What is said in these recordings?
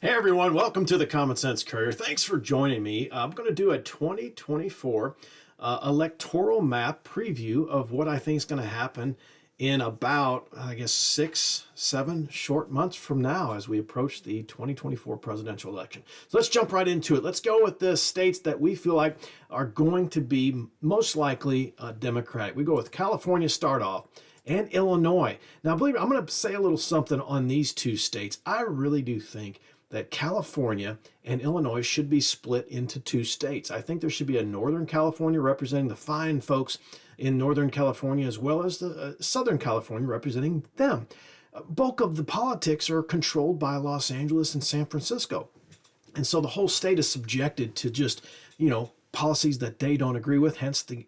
Hey everyone, welcome to the Common Sense Courier. Thanks for joining me. I'm going to do a 2024 electoral map preview of what I think is going to happen in about, I guess, 6, 7 short months from now as we approach the 2024 presidential election. So let's jump right into it. Let's go with the states that we feel like are going to be most likely Democratic. We go with California start off and Illinois. Now, believe me, I'm going to say a little something on these two states. I really do think that California and Illinois should be split into two states. I think there should be a Northern California representing the fine folks in Northern California as well as the Southern California representing them. Bulk of the politics are controlled by Los Angeles and San Francisco. And so the whole state is subjected to just, policies that they don't agree with, hence the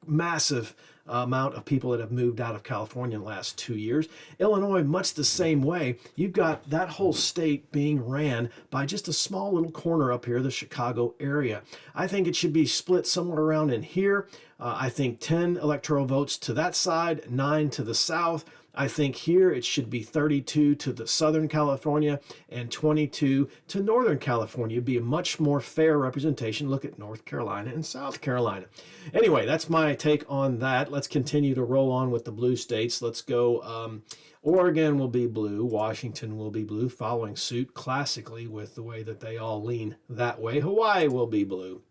massive amount of people that have moved out of California in the last 2 years. Illinois, much the same way. You've got that whole state being ran by just a small little corner up here, the Chicago area. I think it should be split somewhere around in here. I think 10 electoral votes to that side, 9 to the south. I think here it should be 32 to the Southern California and 22 to Northern California. It'd be a much more fair representation. Look at North Carolina and South Carolina. Anyway, that's my take on that. Let's continue to roll on with the blue states. Let's go. Oregon will be blue. Washington will be blue, following suit classically with the way that they all lean that way. Hawaii will be blue.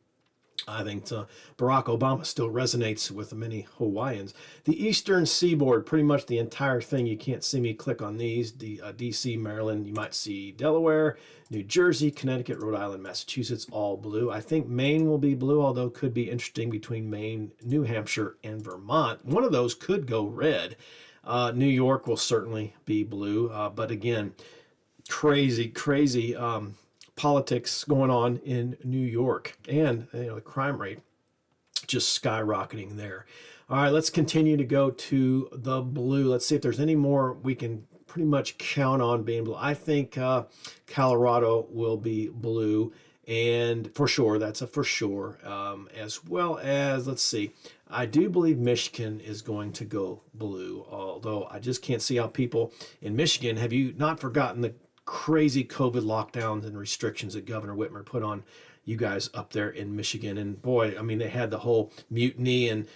I think Barack Obama still resonates with many Hawaiians. The Eastern Seaboard, pretty much the entire thing. You can't see me click on these. D.C., Maryland, you might see Delaware, New Jersey, Connecticut, Rhode Island, Massachusetts, all blue. I think Maine will be blue, although it could be interesting between Maine, New Hampshire, and Vermont. One of those could go red. New York will certainly be blue. But again, crazy politics going on in New York, and the crime rate just skyrocketing there. All right, let's continue to go to the blue. Let's see if there's any more we can pretty much count on being blue. I think Colorado will be blue, and for sure, that's a for sure. As well as, let's see, I do believe Michigan is going to go blue, although I just can't see how people in Michigan, have you not forgotten the crazy COVID lockdowns and restrictions that Governor Whitmer put on you guys up there in Michigan? And boy, I mean, they had the whole mutiny and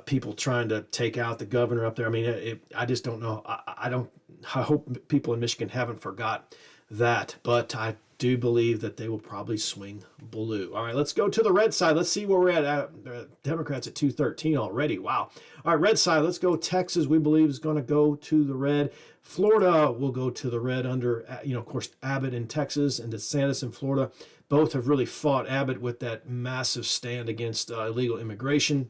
people trying to take out the governor up there. I mean, I just don't know. I hope people in Michigan haven't forgot that, but I do believe that they will probably swing blue. All right, let's go to the red side. Let's see where we're at. Democrats at 213 already. Wow. All right, red side. Let's go. Texas, we believe, is going to go to the red. Florida will go to the red under, of course, Abbott in Texas and DeSantis in Florida. Both have really fought Abbott with that massive stand against illegal immigration.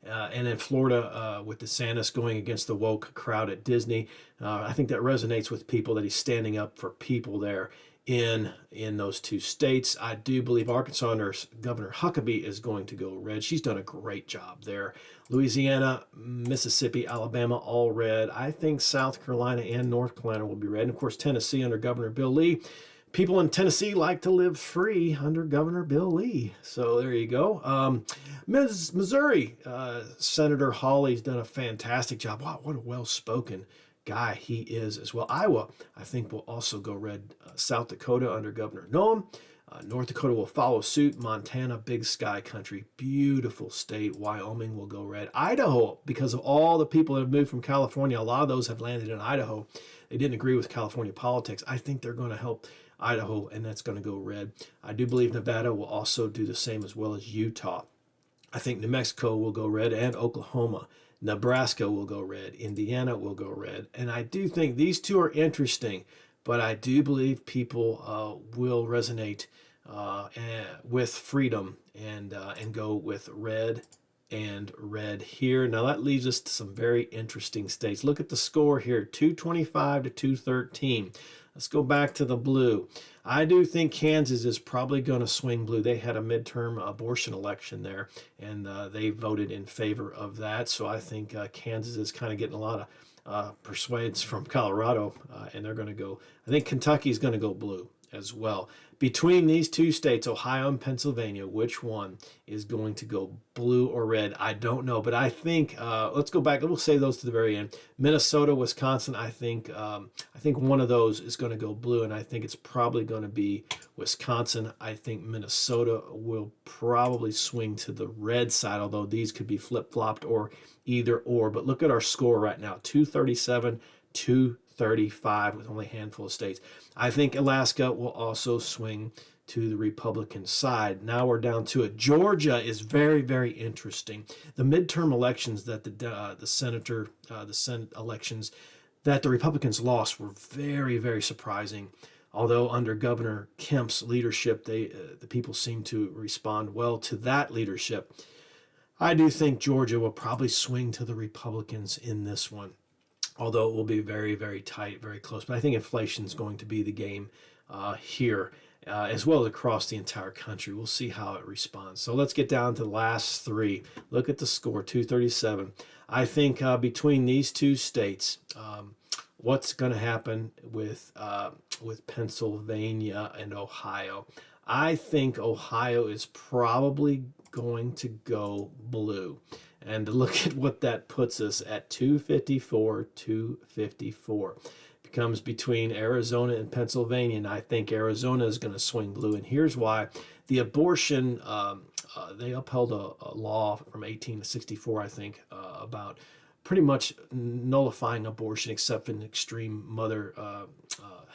And in Florida, with DeSantis going against the woke crowd at Disney, I think that resonates with people that he's standing up for people there in those two states. I do believe Arkansas under Governor Huckabee is going to go red. She's done a great job there. Louisiana, Mississippi, Alabama, all red. I think South Carolina and North Carolina will be red. And of course, Tennessee under Governor Bill Lee. People in Tennessee like to live free under Governor Bill Lee. So there you go. Missouri, Senator Hawley's done a fantastic job. Wow, what a well-spoken guy he is as well. Iowa, I think, will also go red. South Dakota under Governor Noem. North Dakota will follow suit. Montana, big sky country, beautiful state. Wyoming will go red. Idaho, because of all the people that have moved from California, a lot of those have landed in Idaho. They didn't agree with California politics. I think they're going to help Idaho, and that's going to go red. I do believe Nevada will also do the same, as well as Utah. I think New Mexico will go red, and Oklahoma. Nebraska will go red. Indiana will go red. And I do think these two are interesting, but I do believe people will resonate with freedom and go with red and red here. Now that leaves us to some very interesting states. Look at the score here, 225 to 213. Let's go back to the blue. I do think Kansas is probably going to swing blue. They had a midterm abortion election there, and they voted in favor of that. So I think Kansas is kind of getting a lot of persuades from Colorado, and they're going to go. I think Kentucky is going to go blue as well. Between these two states, Ohio and Pennsylvania, which one is going to go blue or red? I don't know, but I think let's go back. We'll say those to the very end. Minnesota, Wisconsin. I think one of those is going to go blue, and I think it's probably going to be Wisconsin. I think Minnesota will probably swing to the red side, although these could be flip-flopped or either or. But look at our score right now: 237, 235 with only a handful of states. I think Alaska will also swing to the Republican side. Now we're down to it. Georgia is very, very interesting. The midterm elections that the Senate elections that the Republicans lost were very, very surprising. Although under Governor Kemp's leadership, the people seem to respond well to that leadership. I do think Georgia will probably swing to the Republicans in this one, although it will be very, very tight, very close. But I think inflation is going to be the game here, as well as across the entire country. We'll see how it responds. So let's get down to the last three. Look at the score, 237. I think between these two states, what's going to happen with Pennsylvania and Ohio? I think Ohio is probably going to go blue. And look at what that puts us at, 254, 254. Becomes between Arizona and Pennsylvania, and I think Arizona is going to swing blue. And here's why. The abortion, they upheld a law from 1864, I think, about pretty much nullifying abortion except in extreme mother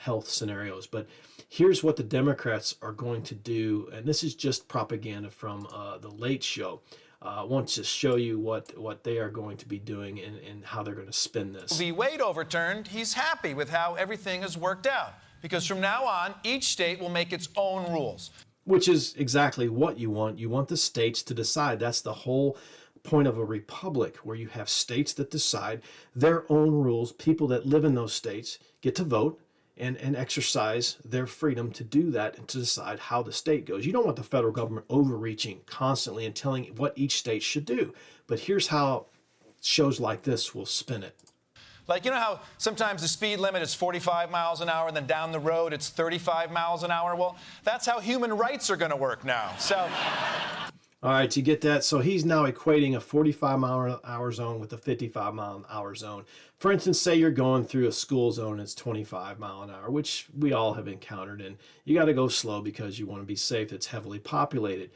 health scenarios. But here's what the Democrats are going to do, and this is just propaganda from the Late Show. I want to show you what they are going to be doing and how they're going to spin this. The Wade overturned, he's happy with how everything has worked out, because from now on, each state will make its own rules. Which is exactly what you want. You want the states to decide. That's the whole point of a republic, where you have states that decide their own rules. People that live in those states get to vote and exercise their freedom to do that and to decide how the state goes. You don't want the federal government overreaching constantly and telling what each state should do. But here's how shows like this will spin it. Like, you know how sometimes the speed limit is 45 miles an hour and then down the road it's 35 miles an hour? Well, that's how human rights are going to work now. So... All right, you get that? So he's now equating a 45-mile-an-hour zone with a 55-mile-an-hour zone. For instance, say you're going through a school zone and it's 25 mile an hour, which we all have encountered, and you got to go slow because you want to be safe. It's heavily populated.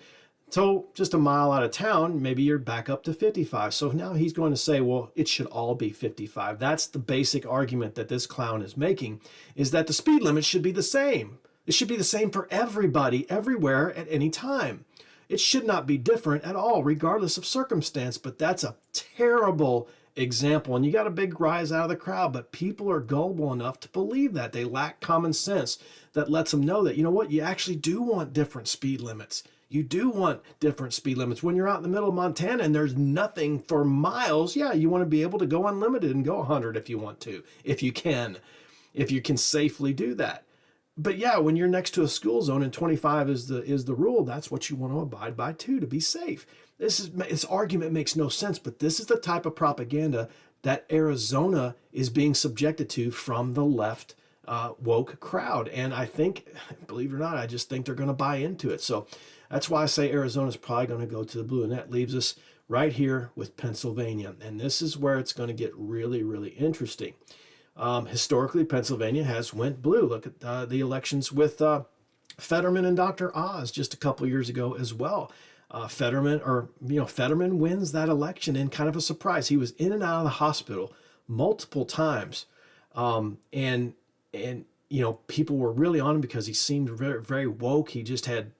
So just a mile out of town, maybe you're back up to 55. So now he's going to say, well, it should all be 55. That's the basic argument that this clown is making, is that the speed limit should be the same. It should be the same for everybody, everywhere, at any time. It should not be different at all, regardless of circumstance. But that's a terrible example. And you got a big rise out of the crowd, but people are gullible enough to believe that. They lack common sense that lets them know that, you know what, you actually do want different speed limits. You do want different speed limits. When you're out in the middle of Montana and there's nothing for miles, yeah, you want to be able to go unlimited and go 100 if you want to, if you can safely do that. But yeah, when you're next to a school zone and 25 is the rule, that's what you want to abide by too, to be safe. This argument makes no sense, but this is the type of propaganda that Arizona is being subjected to from the left woke crowd. And I think, believe it or not, I just think they're going to buy into it. So that's why I say Arizona is probably going to go to the blue. And that leaves us right here with Pennsylvania. And this is where it's going to get really, really interesting. Historically, Pennsylvania has went blue. Look at the elections with Fetterman and Dr. Oz just a couple years ago as well. Fetterman wins that election in kind of a surprise. He was in and out of the hospital multiple times, and people were really on him because he seemed very, very woke. He just had,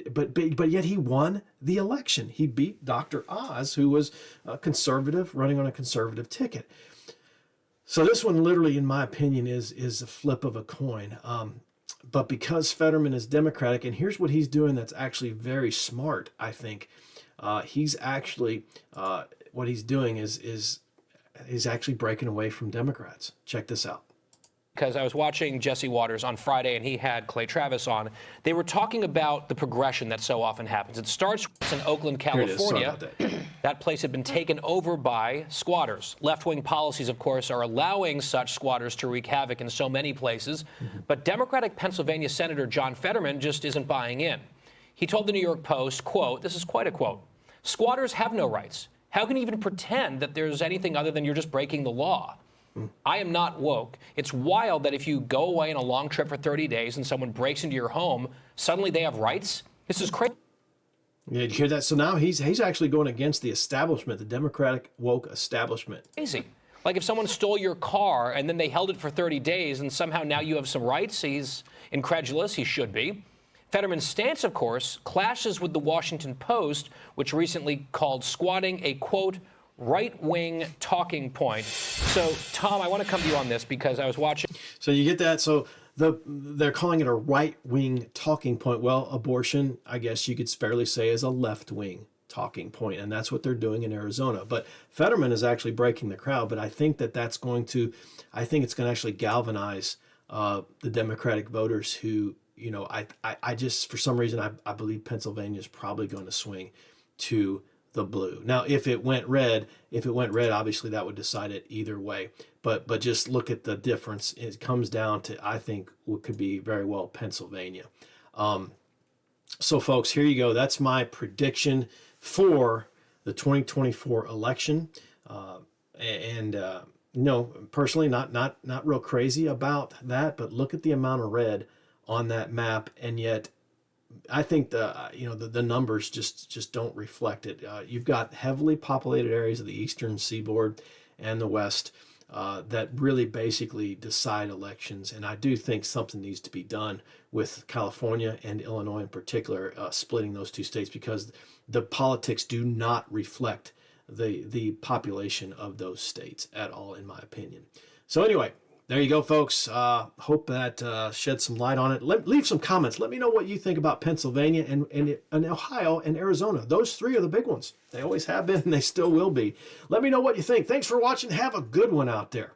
but yet he won the election. He beat Dr. Oz, who was a conservative running on a conservative ticket. So this one, literally, in my opinion, is a flip of a coin. But because Fetterman is Democratic, and here's what he's doing that's actually very smart, I think. He's actually, what he's doing is actually breaking away from Democrats. Check this out. because I was watching Jesse Waters on Friday, and he had Clay Travis on. They were talking about the progression that so often happens. It starts in Oakland, California. That place had been taken over by squatters. Left-wing policies, of course, are allowing such squatters to wreak havoc in so many places. But Democratic Pennsylvania Senator John Fetterman just isn't buying in. He told the New York Post, quote, this is quite a quote, "Squatters have no rights. How can you even pretend that there's anything other than you're just breaking the law? I am not woke. It's wild that if you go away on a long trip for 30 days and someone breaks into your home, suddenly they have rights? This is crazy." Yeah, did you hear that? So now he's actually going against the establishment, the Democratic woke establishment. Crazy. Like if someone stole your car and then they held it for 30 days and somehow now you have some rights, he's incredulous. He should be. Fetterman's stance, of course, clashes with the Washington Post, which recently called squatting a, quote, right-wing talking point. So, Tom, I want to come to you on this because I was watching. So you get that? So they're calling it a right-wing talking point. Well, abortion, I guess you could fairly say, is a left-wing talking point, and that's what they're doing in Arizona. But Fetterman is actually breaking the crowd, but I think it's going to actually galvanize the Democratic voters who, you know, I just, for some reason, I believe Pennsylvania is probably going to swing to the blue. Now, if it went red, obviously that would decide it either way. But just look at the difference. It comes down to, I think, what could be very well Pennsylvania. So, folks, here you go. That's my prediction for the 2024 election. Personally, not real crazy about that. But look at the amount of red on that map, and yet I think the numbers just don't reflect it. You've got heavily populated areas of the eastern seaboard and the west that really basically decide elections, and I do think something needs to be done with California and Illinois in particular, splitting those two states, because the politics do not reflect the population of those states at all, in my opinion. So anyway, there you go, folks. Hope that sheds some light on it. Leave some comments. Let me know what you think about Pennsylvania and Ohio and Arizona. Those three are the big ones. They always have been, and they still will be. Let me know what you think. Thanks for watching. Have a good one out there.